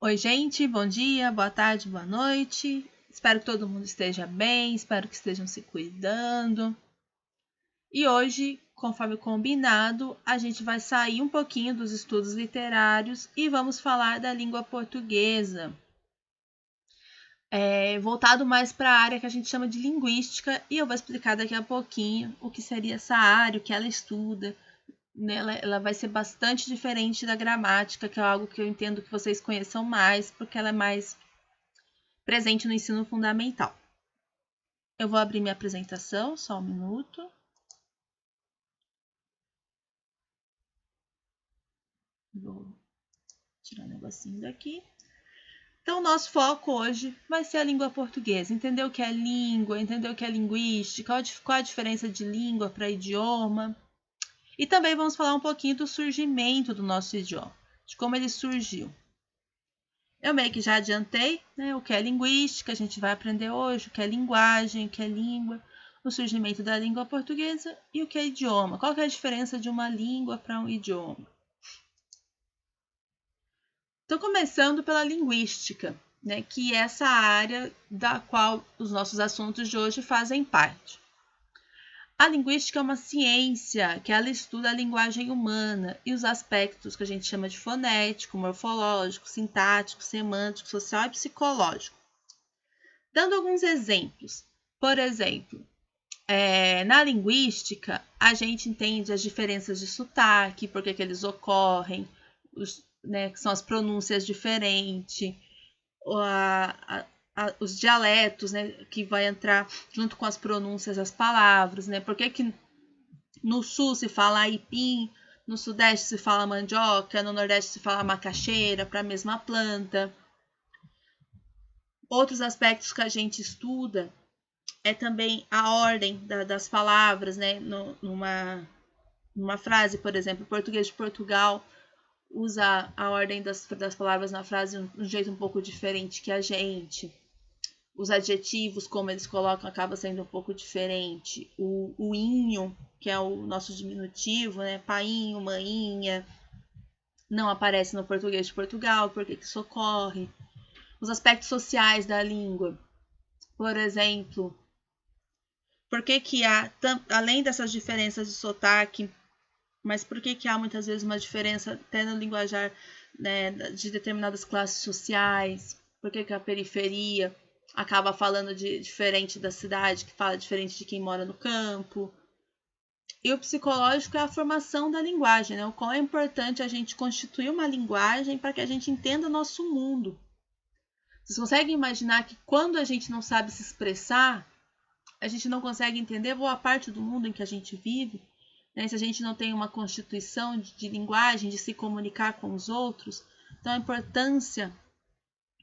Oi, gente, bom dia, boa tarde, boa noite. Espero que todo mundo esteja bem, espero que estejam se cuidando. E hoje, conforme combinado, a gente vai sair um pouquinho dos estudos literários e vamos falar da língua portuguesa. Voltado mais para a área que a gente chama de linguística, e eu vou explicar daqui a pouquinho o que seria essa área, o que ela estuda. Ela vai ser bastante diferente da gramática, que é algo que eu entendo que vocês conheçam mais, porque ela é mais presente no ensino fundamental. Eu vou abrir minha apresentação, só um minuto. Vou tirar um negocinho daqui. Então, o nosso foco hoje vai ser a língua portuguesa. Entender o que é língua, entender o que é linguística, qual a diferença de língua para idioma. E também vamos falar um pouquinho do surgimento do nosso idioma, de como ele surgiu. Eu meio que já adiantei, né, o que é linguística, a gente vai aprender hoje, o que é linguagem, o que é língua, o surgimento da língua portuguesa e o que é idioma. Qual que é a diferença de uma língua para um idioma? Então, começando pela linguística, né, que é essa área da qual os nossos assuntos de hoje fazem parte. A linguística é uma ciência que ela estuda a linguagem humana e os aspectos que a gente chama de fonético, morfológico, sintático, semântico, social e psicológico. Dando alguns exemplos. Por exemplo, na linguística, a gente entende as diferenças de sotaque, por que eles ocorrem, que são as pronúncias diferentes, os dialetos, né, que vai entrar junto com as pronúncias das palavras, né? Por que no sul se fala aipim, no sudeste se fala mandioca, no nordeste se fala macaxeira, para a mesma planta. Outros aspectos que a gente estuda é também a ordem das palavras, né? Numa frase, por exemplo, o português de Portugal usa a ordem das palavras na frase de um jeito um pouco diferente que a gente. Os adjetivos, como eles colocam, acaba sendo um pouco diferente. O inho, que é o nosso diminutivo, né? Painho, mainha, não aparece no português de Portugal, por que isso ocorre? Os aspectos sociais da língua. Por exemplo, por que há, além dessas diferenças de sotaque, mas por que há muitas vezes uma diferença até no linguajar, né, de determinadas classes sociais? Por que a periferia acaba falando diferente da cidade, que fala diferente de quem mora no campo? E o psicológico é a formação da linguagem, né? O qual é importante a gente constituir uma linguagem para que a gente entenda o nosso mundo. Vocês conseguem imaginar que quando a gente não sabe se expressar, a gente não consegue entender boa parte do mundo em que a gente vive? Né? Se a gente não tem uma constituição de linguagem, de se comunicar com os outros, então a importância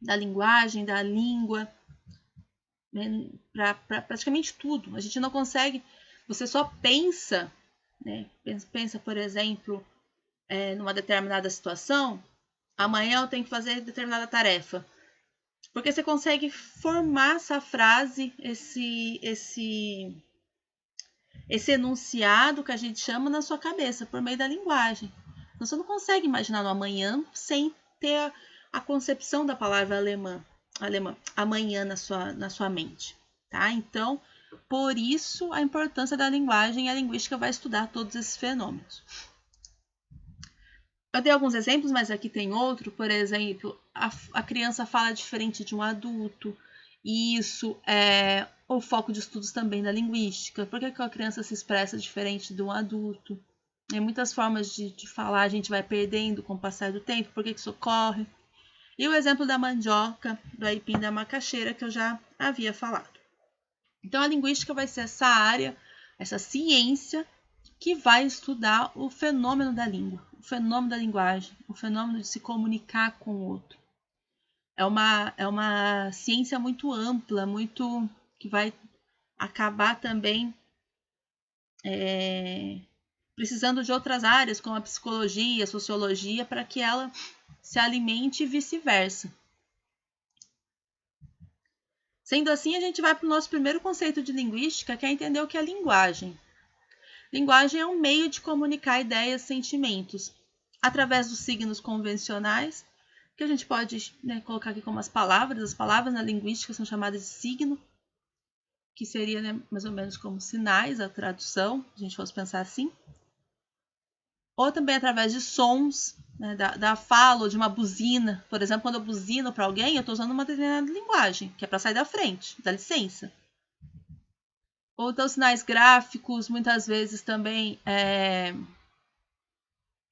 da linguagem, da língua, né, para praticamente tudo. A gente não consegue, você só pensa, né? Pensa, por exemplo, numa determinada situação, amanhã eu tenho que fazer determinada tarefa. Porque você consegue formar essa frase, esse enunciado que a gente chama na sua cabeça, por meio da linguagem. Então, você não consegue imaginar no amanhã sem ter a concepção da palavra alemã, amanhã na sua mente. Tá? Então, por isso a importância da linguagem, e a linguística vai estudar todos esses fenômenos. Eu dei alguns exemplos, mas aqui tem outro. Por exemplo, a criança fala diferente de um adulto. E isso é o foco de estudos também da linguística. Por que a criança se expressa diferente de um adulto? Tem muitas formas de falar, a gente vai perdendo com o passar do tempo. Por que isso ocorre? E o exemplo da mandioca, do aipim, da macaxeira, que eu já havia falado. Então, a linguística vai ser essa área, essa ciência que vai estudar o fenômeno da língua, o fenômeno da linguagem, o fenômeno de se comunicar com o outro. É uma ciência muito ampla, muito que vai acabar também precisando de outras áreas, como a psicologia, a sociologia, para que ela se alimente e vice-versa. Sendo assim, a gente vai para o nosso primeiro conceito de linguística, que é entender o que é linguagem. Linguagem é um meio de comunicar ideias, sentimentos, através dos signos convencionais, que a gente pode, né, colocar aqui como as palavras na linguística são chamadas de signo, que seria, né, mais ou menos como sinais, a tradução, se a gente fosse pensar assim. Ou também através de sons, né, da fala ou de uma buzina. Por exemplo, quando eu buzino para alguém, eu estou usando uma determinada linguagem, que é para sair da frente, dá licença. Ou então sinais gráficos, muitas vezes também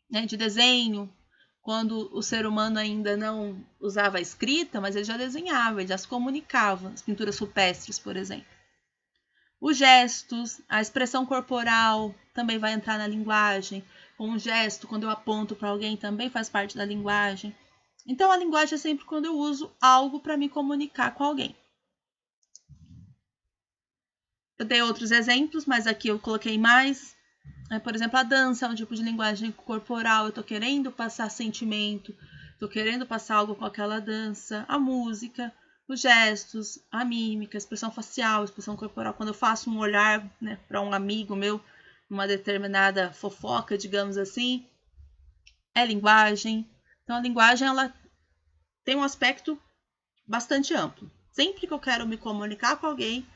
né, de desenho, quando o ser humano ainda não usava a escrita, mas ele já desenhava, ele já se comunicava, as pinturas rupestres, por exemplo. Os gestos, a expressão corporal também vai entrar na linguagem. Um gesto, quando eu aponto para alguém, também faz parte da linguagem. Então, a linguagem é sempre quando eu uso algo para me comunicar com alguém. Eu dei outros exemplos, mas aqui eu coloquei mais. Por exemplo, a dança é um tipo de linguagem corporal. Eu estou querendo passar sentimento, estou querendo passar algo com aquela dança. A música, os gestos, a mímica, a expressão facial, a expressão corporal. Quando eu faço um olhar, né, para um amigo meu, uma determinada fofoca, digamos assim, é linguagem. Então, a linguagem ela tem um aspecto bastante amplo. Sempre que eu quero me comunicar com alguém,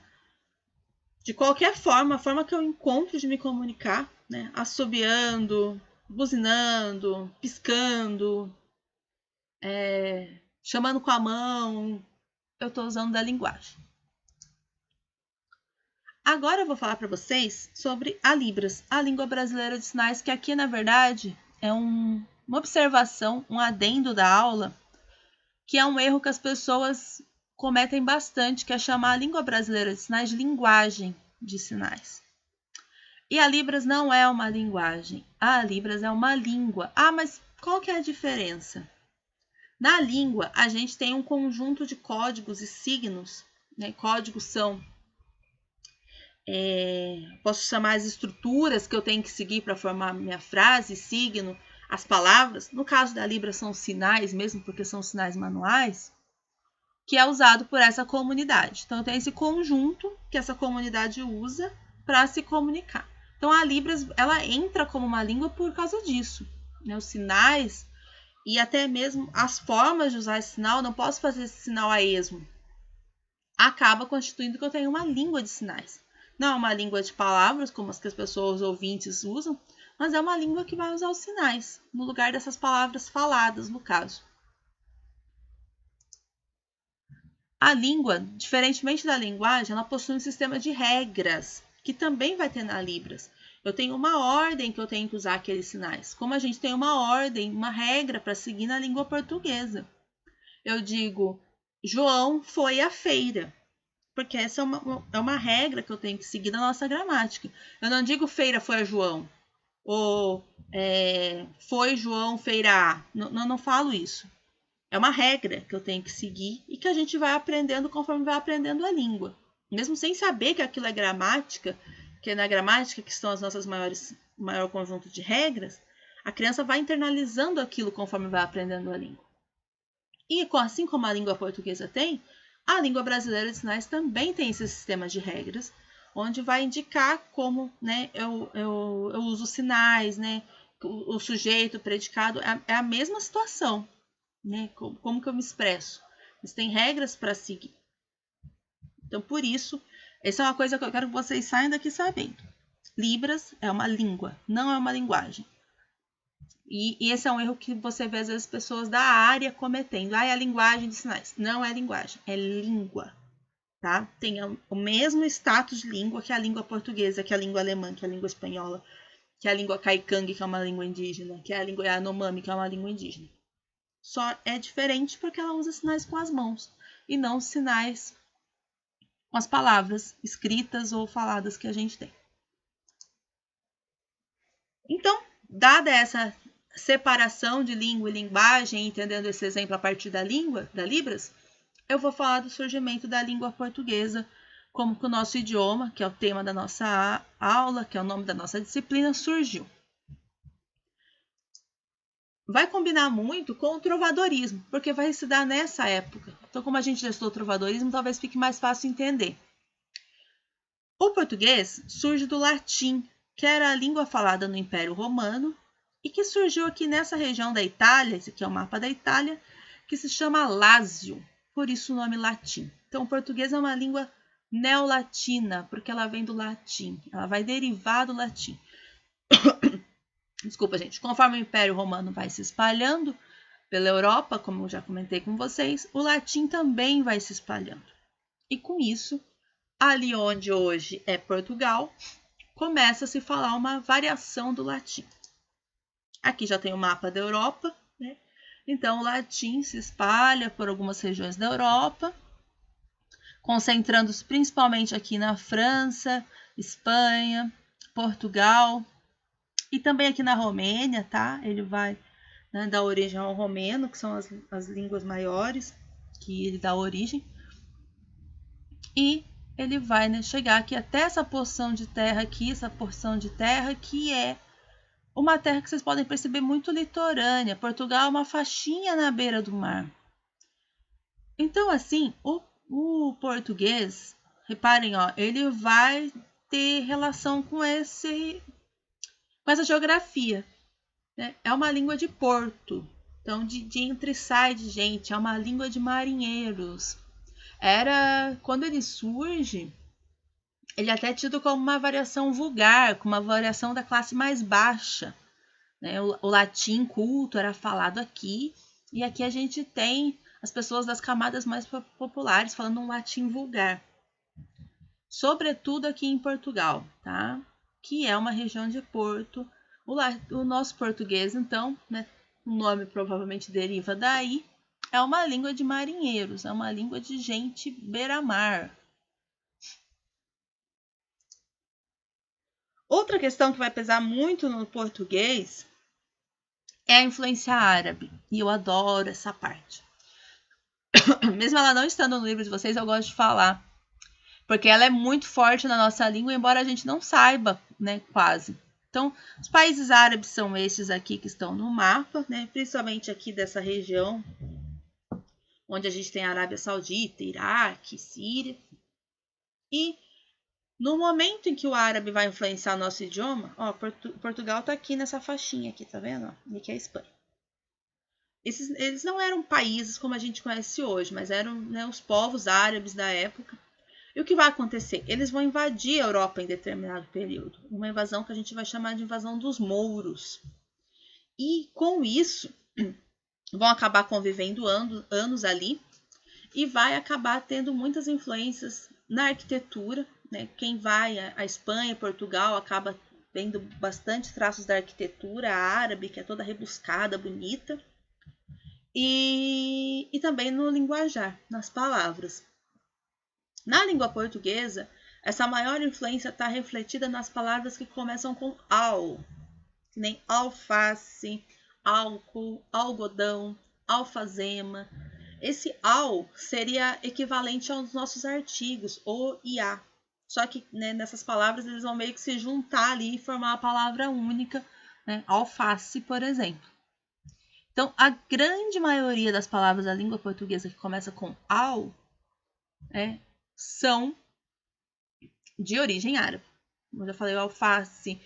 de qualquer forma, a forma que eu encontro de me comunicar, né, assobiando, buzinando, piscando, chamando com a mão, eu estou usando da linguagem. Agora eu vou falar para vocês sobre a Libras, a língua brasileira de sinais, que aqui, na verdade, é uma observação, um adendo da aula, que é um erro que as pessoas cometem bastante, que é chamar a língua brasileira de sinais de linguagem de sinais. E a Libras não é uma linguagem, a Libras é uma língua. Ah, mas qual que é a diferença? Na língua, a gente tem um conjunto de códigos e signos, né? Códigos são, posso chamar as estruturas que eu tenho que seguir para formar minha frase, signo, as palavras. No caso da Libras são sinais mesmo, porque são sinais manuais, que é usado por essa comunidade. Então, tem esse conjunto que essa comunidade usa para se comunicar. Então, a Libras ela entra como uma língua por causa disso. Né? Os sinais e até mesmo as formas de usar esse sinal, não posso fazer esse sinal a esmo. Acaba constituindo que eu tenho uma língua de sinais. Não é uma língua de palavras, como as que as pessoas ouvintes usam, mas é uma língua que vai usar os sinais, no lugar dessas palavras faladas, no caso. A língua, diferentemente da linguagem, ela possui um sistema de regras, que também vai ter na Libras. Eu tenho uma ordem que eu tenho que usar aqueles sinais, como a gente tem uma ordem, uma regra para seguir na língua portuguesa. Eu digo, João foi à feira, porque essa é uma regra que eu tenho que seguir na nossa gramática. Eu não digo feira foi a João, ou foi João feira A. Não falo isso. É uma regra que eu tenho que seguir e que a gente vai aprendendo conforme vai aprendendo a língua. Mesmo sem saber que aquilo é gramática, que é na gramática que estão as nossas maior conjunto de regras, a criança vai internalizando aquilo conforme vai aprendendo a língua. E assim como a língua portuguesa tem, a língua brasileira de sinais também tem esse sistema de regras, onde vai indicar como, né, eu uso sinais, né, o sujeito, o predicado, é a mesma situação. Né? Como que eu me expresso? Mas tem regras para seguir. Então, por isso, essa é uma coisa que eu quero que vocês saiam daqui sabendo. Libras é uma língua, não é uma linguagem. E esse é um erro que você vê, às vezes, pessoas da área cometendo. É a linguagem de sinais. Não é linguagem, é língua. Tá? Tem o mesmo status de língua que a língua portuguesa, que a língua alemã, que a língua espanhola, que a língua kaikang, que é uma língua indígena, que é a língua Yanomami, que é uma língua indígena. Só é diferente porque ela usa sinais com as mãos e não sinais com as palavras escritas ou faladas que a gente tem. Então, dada essa separação de língua e linguagem, entendendo esse exemplo a partir da língua, da Libras, eu vou falar do surgimento da língua portuguesa, como que o nosso idioma, que é o tema da nossa aula, que é o nome da nossa disciplina, surgiu. Vai combinar muito com o trovadorismo, porque vai se dar nessa época. Então, como a gente já estudou trovadorismo, talvez fique mais fácil entender. O português surge do latim, que era a língua falada no Império Romano, e que surgiu aqui nessa região da Itália, esse aqui é o mapa da Itália, que se chama Lásio, por isso o nome latim. Então, o português é uma língua neolatina, porque ela vem do latim, ela vai derivar do latim. Desculpa, gente. Conforme o Império Romano vai se espalhando pela Europa, como eu já comentei com vocês, o latim também vai se espalhando. E com isso, ali onde hoje é Portugal, começa a se falar uma variação do latim. Aqui já tem o mapa da Europa, né? Então o latim se espalha por algumas regiões da Europa, concentrando-se principalmente aqui na França, Espanha, Portugal e também aqui na Romênia, tá? Ele vai, né, dar origem ao romeno, que são as línguas maiores que ele dá origem. E ele vai, né, chegar aqui até essa porção de terra aqui, essa porção de terra que é uma terra que vocês podem perceber muito litorânea. Portugal é uma faixinha na beira do mar. Então, assim, o português, reparem, ó, ele vai ter relação com essa geografia, né? É uma língua de porto, então de entra e sai de gente, é uma língua de marinheiros. Quando ele surge, ele é até tido como uma variação vulgar, como uma variação da classe mais baixa, né? O latim culto era falado aqui, e aqui a gente tem as pessoas das camadas mais populares falando um latim vulgar. Sobretudo aqui em Portugal, tá? Que é uma região de porto. O nosso português, então, né? O nome provavelmente deriva daí. É uma língua de marinheiros, é uma língua de gente beira-mar. Outra questão que vai pesar muito no português é a influência árabe. E eu adoro essa parte. Mesmo ela não estando no livro de vocês, eu gosto de falar. Porque ela é muito forte na nossa língua, embora a gente não saiba, né, quase. Então, os países árabes são esses aqui que estão no mapa, né, principalmente aqui dessa região, onde a gente tem a Arábia Saudita, Iraque, Síria. E no momento em que o árabe vai influenciar o nosso idioma, ó, Portugal está aqui nessa faixinha aqui, tá vendo? E aqui é a Espanha. Eles não eram países como a gente conhece hoje, mas eram, né, os povos árabes da época. E o que vai acontecer? Eles vão invadir a Europa em determinado período. Uma invasão que a gente vai chamar de invasão dos mouros. E com isso, vão acabar convivendo anos ali e vai acabar tendo muitas influências na arquitetura, né? Quem vai à Espanha, Portugal, acaba tendo bastante traços da arquitetura árabe, que é toda rebuscada, bonita. E também no linguajar, nas palavras. Na língua portuguesa, essa maior influência está refletida nas palavras que começam com al, que nem alface, álcool, algodão, alfazema. Esse al seria equivalente aos nossos artigos, o e a. Só que, né, nessas palavras eles vão meio que se juntar ali e formar uma palavra única, né? Alface, por exemplo. Então, a grande maioria das palavras da língua portuguesa que começa com al, são de origem árabe. Como eu já falei, alface,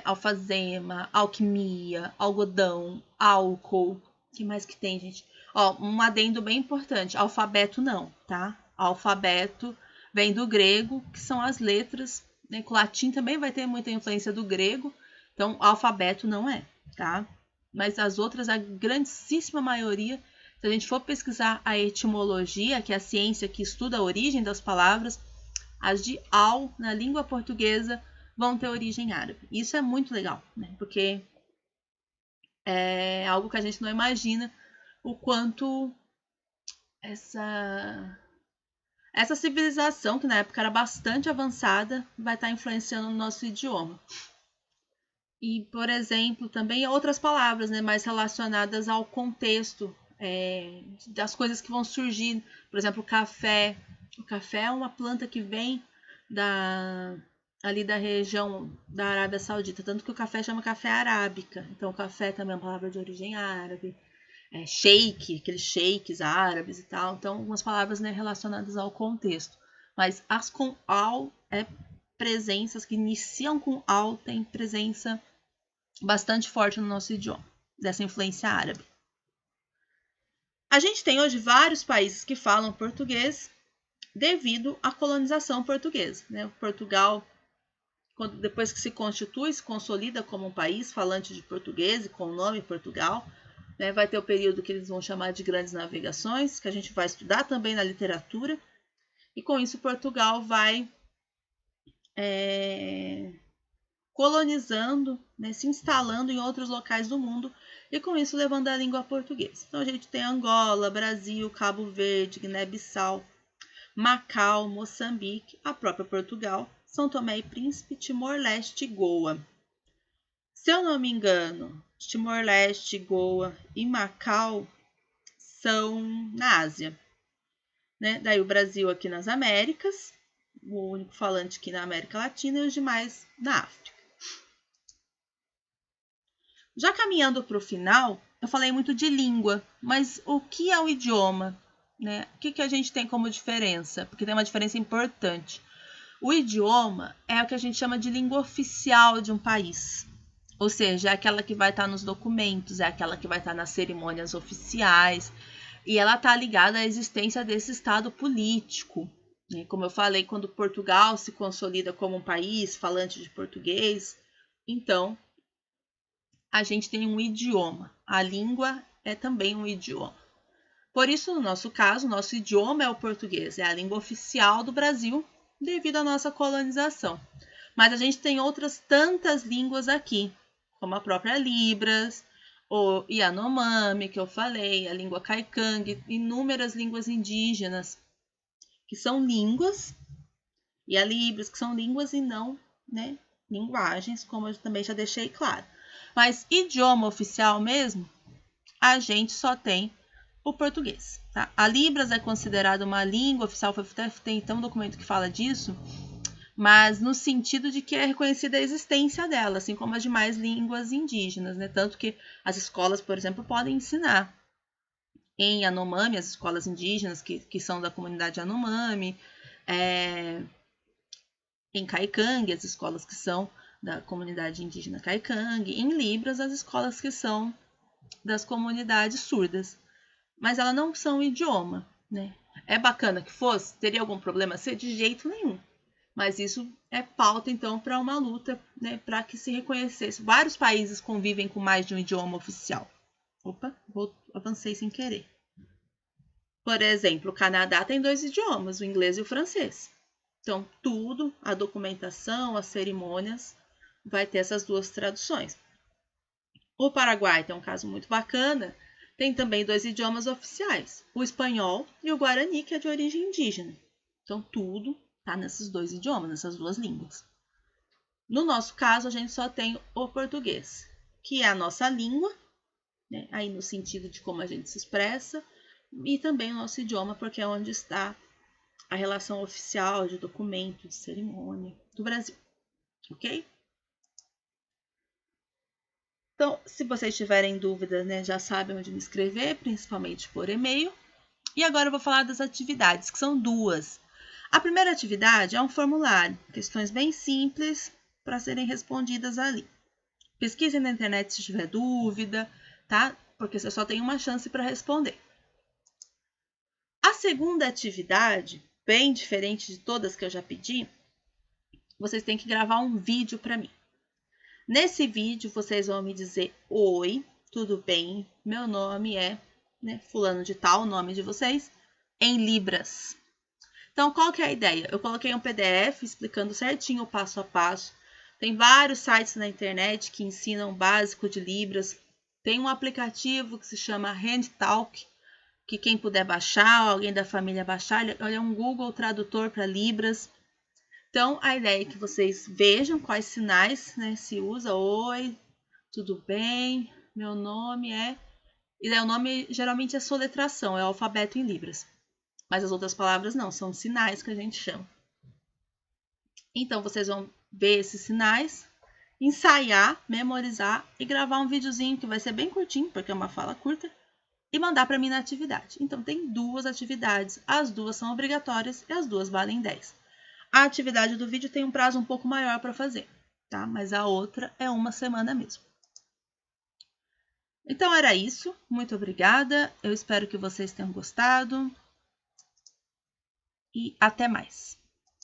alfazema, alquimia, algodão, álcool. O que mais que tem, gente? Ó, um adendo bem importante. Alfabeto não, tá? Alfabeto vem do grego, que são as letras, né? O latim também vai ter muita influência do grego. Então, alfabeto não é, tá? Mas as outras, a grandíssima maioria, se a gente for pesquisar a etimologia, que é a ciência que estuda a origem das palavras, as de al, na língua portuguesa, vão ter origem árabe. Isso é muito legal, né? Porque é algo que a gente não imagina o quanto essa civilização, que na época era bastante avançada, vai estar influenciando o nosso idioma. E, por exemplo, também outras palavras, né, mais relacionadas ao contexto das coisas que vão surgir. Por exemplo, o café. O café é uma planta que vem ali da região da Arábia Saudita. Tanto que o café chama café arábica. Então, o café também é uma palavra de origem árabe. Sheik, aqueles sheiks árabes e tal. Então, algumas palavras, né, relacionadas ao contexto. Mas as com al presenças que iniciam com al tem presença bastante forte no nosso idioma, dessa influência árabe. A gente tem hoje vários países que falam português devido à colonização portuguesa, né? Portugal, depois que se constitui, se consolida como um país falante de português e com o nome Portugal, né? Vai ter o período que eles vão chamar de grandes navegações, que a gente vai estudar também na literatura, e com isso Portugal vai colonizando, né? Se instalando em outros locais do mundo, e com isso levando a língua portuguesa. Então a gente tem Angola, Brasil, Cabo Verde, Guiné-Bissau, Macau, Moçambique, a própria Portugal, São Tomé e Príncipe, Timor-Leste e Goa. Se eu não me engano, Timor-Leste, Goa e Macau são na Ásia, né? Daí o Brasil aqui nas Américas, o único falante aqui na América Latina e os demais na África. Já caminhando para o final, eu falei muito de língua, mas o que é o idioma? Né? O que a gente tem como diferença? Porque tem uma diferença importante. O idioma é o que a gente chama de língua oficial de um país. Ou seja, é aquela que vai estar nos documentos, é aquela que vai estar nas cerimônias oficiais. E ela está ligada à existência desse estado político. Né? Como eu falei, quando Portugal se consolida como um país falante de português, então a gente tem um idioma. A língua é também um idioma. Por isso, no nosso caso, nosso idioma é o português, é a língua oficial do Brasil devido à nossa colonização. Mas a gente tem outras tantas línguas aqui, como a própria Libras, o Yanomami, que eu falei, a língua Kaikang, inúmeras línguas indígenas, que são línguas, e a Libras, que são línguas e não, né, linguagens, como eu também já deixei claro. Mas idioma oficial mesmo, a gente só tem o português. Tá? A Libras é considerada uma língua oficial, tem então um documento que fala disso, mas no sentido de que é reconhecida a existência dela, assim como as demais línguas indígenas, né? Tanto que as escolas, por exemplo, podem ensinar em Yanomami, as escolas indígenas que são da comunidade Yanomami, em Kaikang, as escolas que são da comunidade indígena Kaikang, em Libras, as escolas que são das comunidades surdas. Mas elas não são um idioma, né? É bacana que fosse? Teria algum problema ser? De jeito nenhum. Mas isso é pauta, então, para uma luta, né? Para que se reconhecesse. Vários países convivem com mais de um idioma oficial. Opa, avancei sem querer. Por exemplo, o Canadá tem 2 idiomas, o inglês e o francês. Então, tudo, a documentação, as cerimônias, vai ter essas 2 traduções. O Paraguai tem um caso muito bacana, tem também 2 idiomas oficiais, o espanhol e o guarani, que é de origem indígena. Então, tudo está nesses 2 idiomas, nessas 2 línguas. No nosso caso, a gente só tem o português, que é a nossa língua, né? Aí no sentido de como a gente se expressa, e também o nosso idioma, porque é onde está a relação oficial de documento, de cerimônia do Brasil. Ok? Então, se vocês tiverem dúvidas, né, já sabem onde me escrever, principalmente por e-mail. E agora eu vou falar das atividades, que são 2. A primeira atividade é um formulário, questões bem simples para serem respondidas ali. Pesquisem na internet se tiver dúvida, tá? Porque você só tem uma chance para responder. A segunda atividade, bem diferente de todas que eu já pedi, vocês têm que gravar um vídeo para mim. Nesse vídeo, vocês vão me dizer: oi, tudo bem? Meu nome é, né, fulano de tal, o nome de vocês, em Libras. Então, qual que é a ideia? Eu coloquei um PDF explicando certinho o passo a passo. Tem vários sites na internet que ensinam o básico de Libras. Tem um aplicativo que se chama HandTalk, que quem puder baixar, alguém da família baixar, ele é um Google Tradutor para Libras. Então, a ideia é que vocês vejam quais sinais, né, se usa. Oi, tudo bem? Meu nome é... E daí o nome geralmente é soletração, é alfabeto em Libras. Mas as outras palavras não, são sinais que a gente chama. Então, vocês vão ver esses sinais, ensaiar, memorizar e gravar um videozinho que vai ser bem curtinho, porque é uma fala curta, e mandar para mim na atividade. Então, tem 2 atividades, as 2 são obrigatórias e as 2 valem 10. A atividade do vídeo tem um prazo um pouco maior para fazer, tá? Mas a outra é 1 semana mesmo. Então era isso. Muito obrigada. Eu espero que vocês tenham gostado. E até mais.